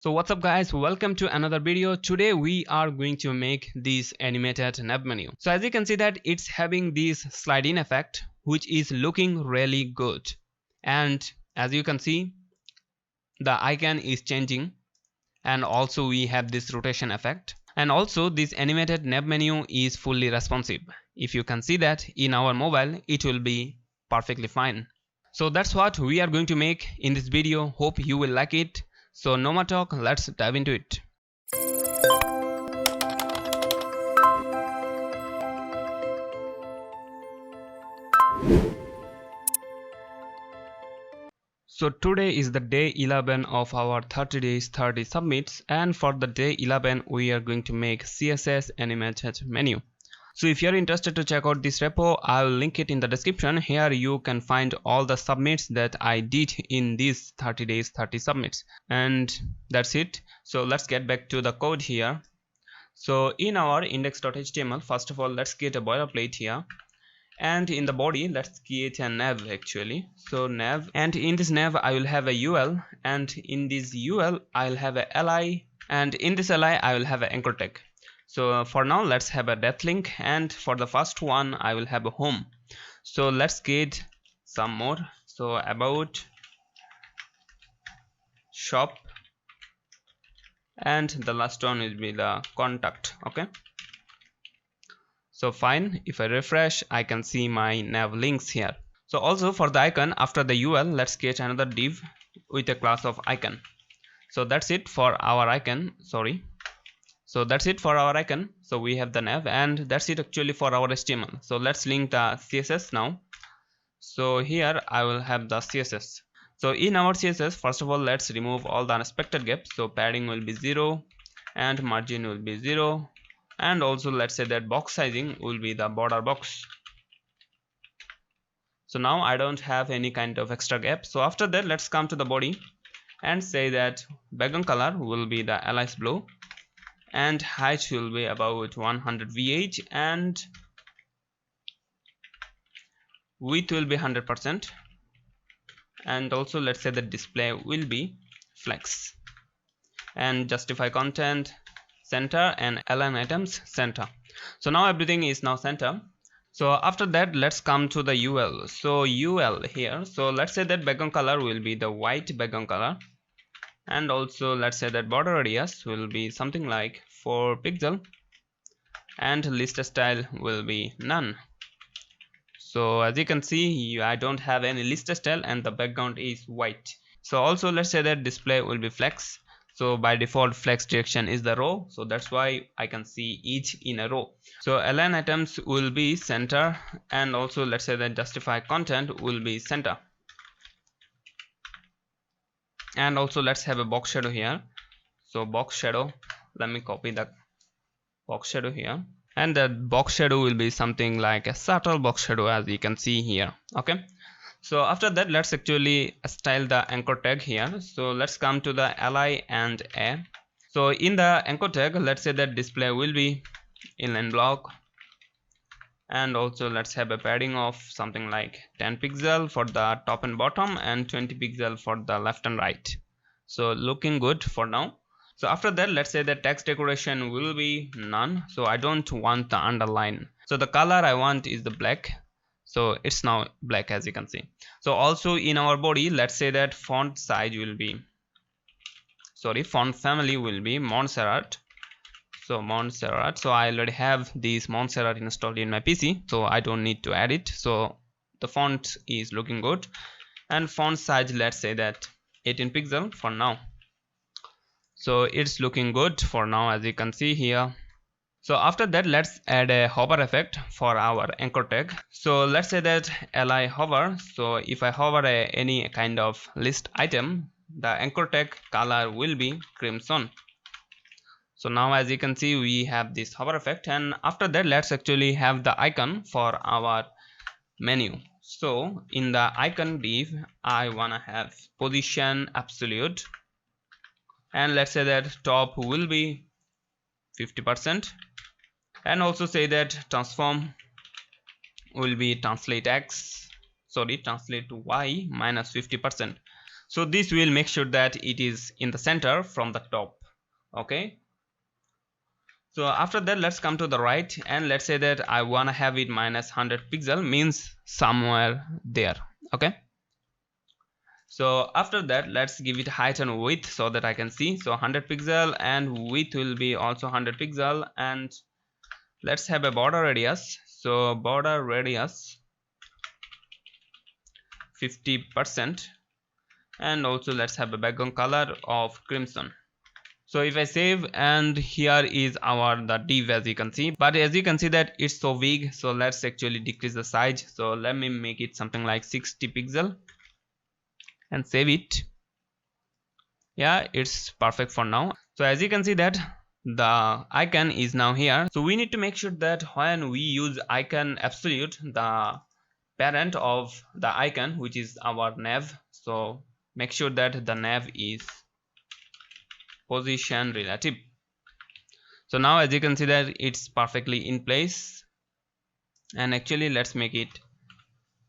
So what's up guys, welcome to another video. Today we are going to make this animated nav menu. So as you can see that it's having this slide in effect which is looking really good, and as you can see the icon is changing, and also we have this rotation effect, and also this animated nav menu is fully responsive. If you can see that in our mobile, it will be perfectly fine. So that's what we are going to make in this video. Hope you will like it. So no more talk, let's dive into it. So today is the day 11 of our 30 days 30 submits, and for the day 11 we are going to make CSS animated menu. So if you are interested to check out this repo, I will link it in the description. Here you can find all the submits that I did in these 30 days 30 submits, and that's it. So let's get back to the code here. So in our index.html, first of all let's create a boilerplate here, and in the body let's create a nav actually. So nav, and in this nav I will have a UL, and in this UL I'll have a li, and in this li I will have an anchor tag. So for now let's have a depth link, and for the first one I will have a home. So let's create some more. So about, shop, and the last one will be the contact. Okay, so fine. If I refresh, I can see my nav links here. So also for the icon, after the UL let's create another div with a class of icon. So that's it for our icon. So that's it for our icon. So we have the nav, and that's it actually for our HTML. So let's link the CSS now. So here I will have the CSS. So in our CSS, first of all let's remove all the unexpected gaps. So padding will be 0 and margin will be 0, and also let's say that box sizing will be the border box. So now I don't have any kind of extra gap. So after that let's come to the body and say that background color will be the alias blue, and height will be about 100 VH, and width will be 100%, and also let's say the display will be flex, and justify content center, and align items center. So now everything is now center. So after that let's come to the UL. So UL here, so let's say that background color will be the white background color, and also let's say that border radius will be something like 4 pixel, and list style will be none. So as you can see, I don't have any list style and the background is white. So also let's say that display will be flex. So by default flex direction is the row, so that's why I can see each in a row. So align items will be center, and also let's say that justify content will be center, and also let's have a box shadow here. So box shadow, let me copy the box shadow here, and that box shadow will be something like a subtle box shadow as you can see here. Okay, so after that let's actually style the anchor tag here. So let's come to the li and a. So in the anchor tag let's say that display will be inline block, and also let's have a padding of something like 10 pixel for the top and bottom, and 20 pixel for the left and right. So looking good for now. So after that let's say the text decoration will be none. So I don't want the underline. So the color I want is the black. So it's now black as you can see. So also in our body let's say that font size will be, font family will be Montserrat. So Montserrat, so I already have this Montserrat installed in my PC, so I don't need to add it. So the font is looking good, and font size let's say that 18 pixel for now. So it's looking good for now as you can see here. So after that let's add a hover effect for our anchor tag. So let's say that li hover. So if I hover any kind of list item, the anchor tag color will be crimson. So now as you can see we have this hover effect, and after that let's actually have the icon for our menu. So in the icon div I wanna have position absolute, and let's say that top will be 50%, and also say that transform will be translate to y minus 50%. So this will make sure that it is in the center from the top. Okay, so after that, let's come to the right and let's say that I wanna have it minus 100 pixel, means somewhere there. Okay, so after that, let's give it height and width so that I can see. So 100 pixel and width will be also 100 pixel, and let's have a border radius. So border radius 50%, and also let's have a background color of crimson. So if I save, and here is our the div, as you can see, but as you can see that it's so big, so let's actually decrease the size. So let me make it something like 60 pixel and save it. Yeah, it's perfect for now. So as you can see that the icon is now here. So we need to make sure that when we use icon absolute, the parent of the icon, which is our nav, so make sure that the nav is position relative. So now as you can see that it's perfectly in place, and actually let's make it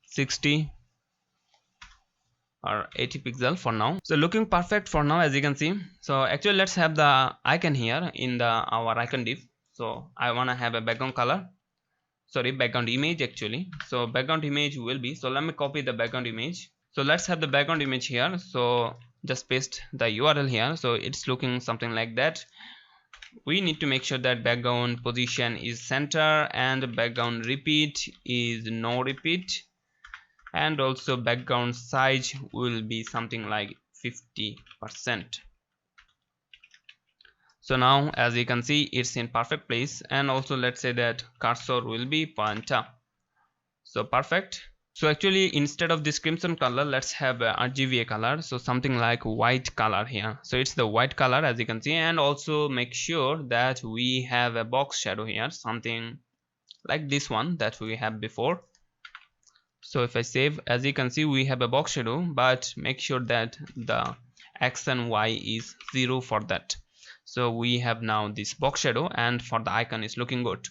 60 or 80 pixel for now. So looking perfect for now, as you can see. So actually let's have the icon here in the our icon div. So I want to have a background color, sorry, background image actually. So background image will be, so let me copy the background image. So let's have the background image here. So just paste the URL here. So it's looking something like that. We need to make sure that background position is center, and background repeat is no repeat, and also background size will be something like 50%. So now as you can see it's in perfect place, and also let's say that cursor will be pointer. So perfect. So actually instead of this crimson color, let's have a RGBA color, so something like white color here. So it's the white color, as you can see, and also make sure that we have a box shadow here, something like this one that we have before. So if I save, as you can see we have a box shadow, but make sure that the X and Y is 0 for that. So we have now this box shadow, and for the icon is looking good.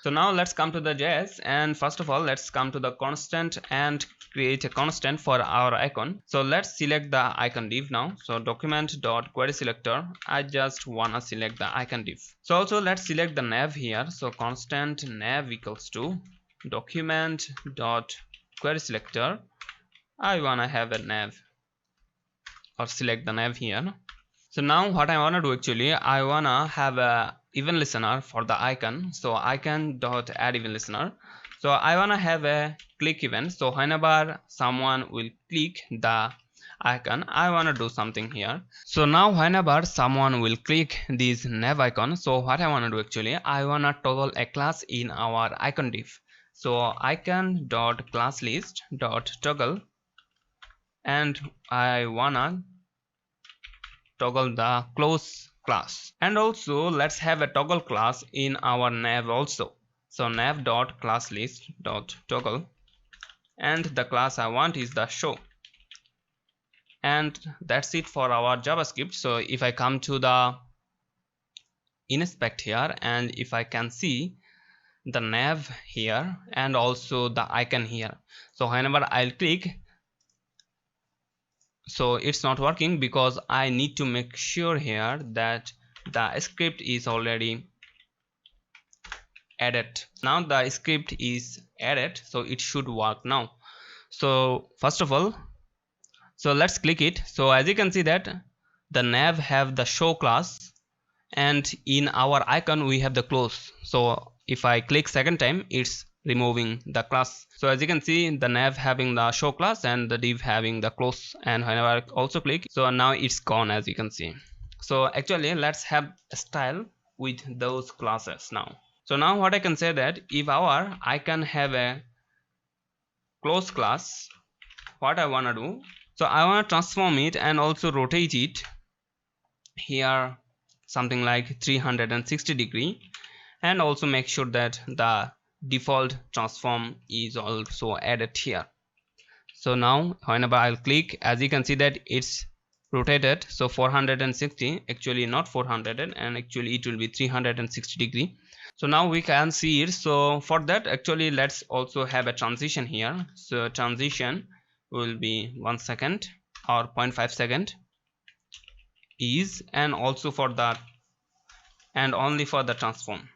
So now let's come to the JS, and first of all let's come to the constant and create a constant for our icon. So let's select the icon div now. So document.querySelector, I just wanna select the icon div. So also let's select the nav here. So constant nav equals to document.querySelector, I wanna have a nav, or select the nav here. So now what I wanna do, actually I wanna have a event listener for the icon. So icon dot add event listener. So I wanna have a click event. So whenever someone will click the icon, I wanna do something here. So now whenever someone will click this nav icon, so what I wanna do, actually I wanna toggle a class in our icon div. So icon dot class list dot toggle, and I wanna toggle the close class, and also let's have a toggle class in our nav also. So nav dot class list dot toggle, and the class I want is the show, and that's it for our JavaScript. So if I come to the inspect here, and if I can see the nav here and also the icon here, so whenever I'll click, so it's not working because I need to make sure here that the script is already added. Now the script is added, so it should work now. So first of all, so let's click it. So as you can see that the nav have the show class, and in our icon we have the close. So if I click second time, it's removing the class. So as you can see, the nav having the show class and the div having the close, and whenever I also click, so now it's gone, as you can see. So actually let's have a style with those classes now. So now what I can say that if our icon have a close class, what I wanna do, so I wanna transform it and also rotate it here something like 360 degree, and also make sure that the default transform is also added here. So now whenever I'll click, as you can see that it's rotated, so 460, actually not 400, and actually it will be 360 degree. So now we can see it. So for that, actually let's also have a transition here. So transition will be 1 second or 0.5 second ease, and also for the and only for the transform.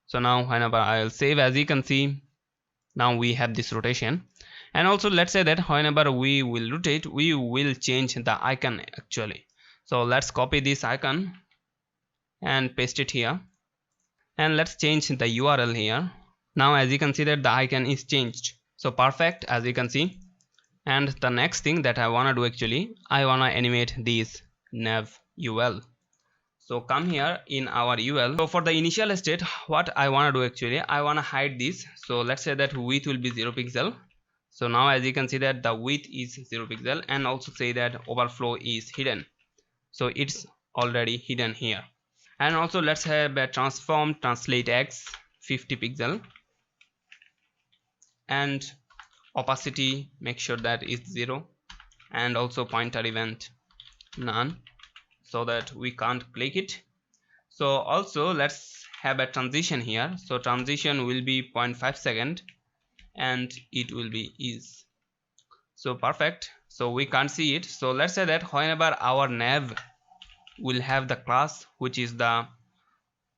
So now whenever I'll save, as you can see, now we have this rotation. And also let's say that whenever we will rotate, we will change the icon actually. So let's copy this icon and paste it here, and let's change the URL here. Now as you can see that the icon is changed, so perfect, as you can see. And the next thing that I wanna do actually, I wanna animate this nav UL. So come here in our UL. So for the initial state, what I wanna do actually, I wanna hide this. So let's say that width will be 0 pixel. So now as you can see that the width is 0 pixel, and also say that overflow is hidden. So it's already hidden here. And also let's have a transform translate X 50 pixel, and opacity make sure that is 0, and also pointer event none, so that we can't click it. So also let's have a transition here. So transition will be 0.5 second, and it will be ease. So perfect. So we can't see it. So let's say that whenever our nav will have the class which is the,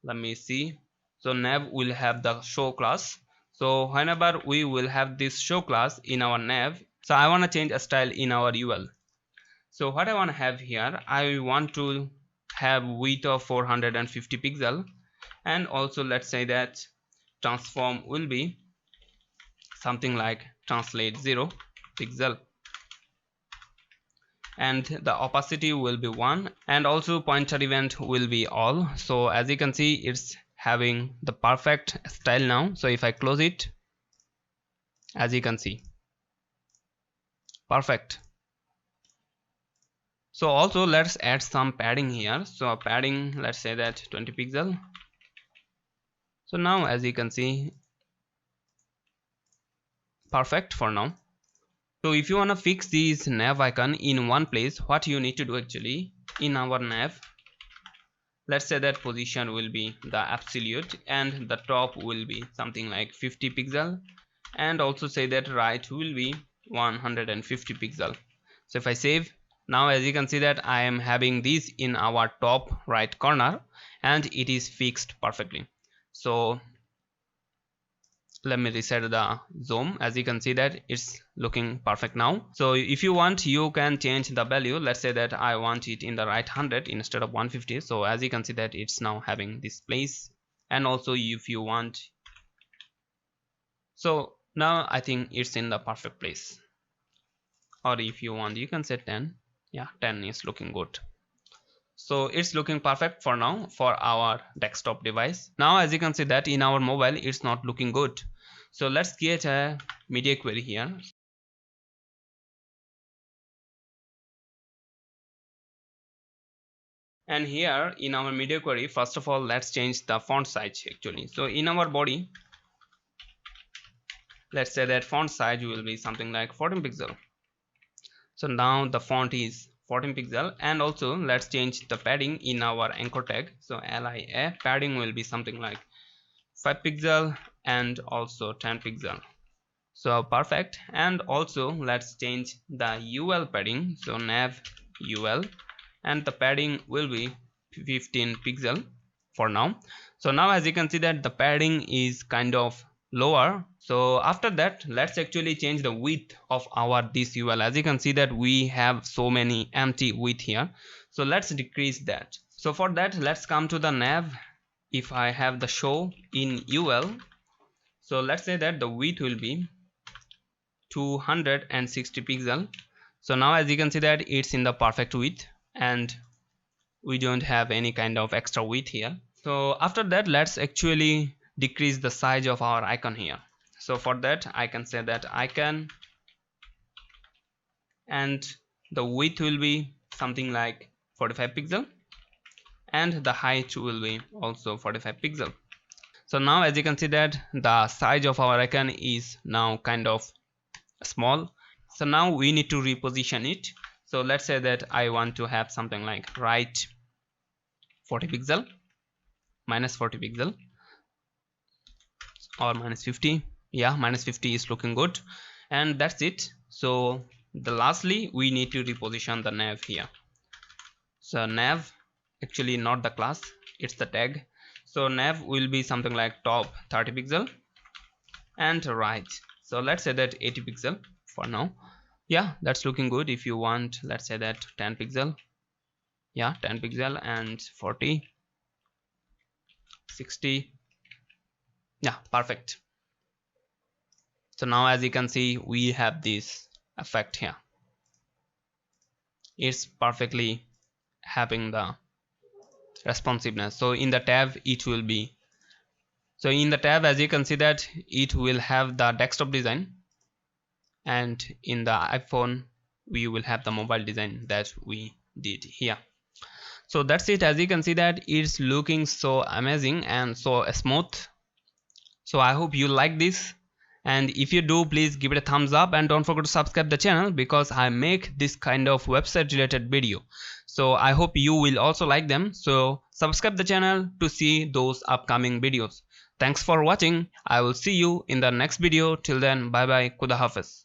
let me see, so nav will have the show class. So whenever we will have this show class in our nav, so I want to change a style in our UL. So what I want to have here, I want to have width of 450 pixel, and also let's say that transform will be something like translate 0 pixel, and the opacity will be 1, and also pointer event will be all. So as you can see, it's having the perfect style now. So if I close it, as you can see, perfect. So also let's add some padding here. So padding, let's say that 20 pixel. So now as you can see, perfect for now. So if you want to fix this nav icon in one place, what you need to do actually, in our nav, let's say that position will be the absolute, and the top will be something like 50 pixel, and also say that right will be 150 pixel. So if I save, now as you can see that I am having this in our top right corner, and it is fixed perfectly. So let me reset the zoom. As you can see that it's looking perfect now. So if you want, you can change the value. Let's say that I want it in the right 100 instead of 150. So as you can see that it's now having this place. And also if you want, so now I think it's in the perfect place. Or if you want, you can set 10. Yeah, 10 is looking good. So it's looking perfect for now for our desktop device. Now as you can see that in our mobile it's not looking good. So let's create a media query here. And here in our media query, first of all let's change the font size actually. So in our body, let's say that font size will be something like 14 pixel. So now the font is 14 pixel, and also let's change the padding in our anchor tag. So LIA padding will be something like 5 pixel and also 10 pixel. So perfect. And also let's change the UL padding. So nav UL, and the padding will be 15 pixel for now. So now as you can see that the padding is kind of lower. So after that let's actually change the width of our this UL. As you can see that we have so many empty width here, so let's decrease that. So for that let's come to the nav. If I have the show in UL, so let's say that the width will be 260 pixel. So now as you can see that it's in the perfect width, and we don't have any kind of extra width here. So after that let's actually decrease the size of our icon here. So for that I can say that icon, and the width will be something like 45 pixel, and the height will be also 45 pixel. So now as you can see that the size of our icon is now kind of small. So now we need to reposition it. So let's say that I want to have something like right 40 pixel, minus 40 pixel, or minus 50. Yeah, minus 50 is looking good, and that's it. So lastly we need to reposition the nav here. So nav actually not the class, it's the tag. So nav will be something like top 30 pixel and right. So let's say that 80 pixel for now. Yeah, that's looking good. If you want, let's say that 10 pixel. Yeah, 10 pixel and 40, 60. Yeah, perfect. So now as you can see we have this effect here. It's perfectly having the responsiveness. So in the tab it will be, so in the tab as you can see that it will have the desktop design, and in the iPhone we will have the mobile design that we did here. So that's it. As you can see that it's looking so amazing and so smooth. So I hope you like this, and if you do, please give it a thumbs up and don't forget to subscribe the channel because I make this kind of website related video. So I hope you will also like them. So subscribe the channel to see those upcoming videos. Thanks for watching. I will see you in the next video. Till then, bye bye. Khuda Hafiz.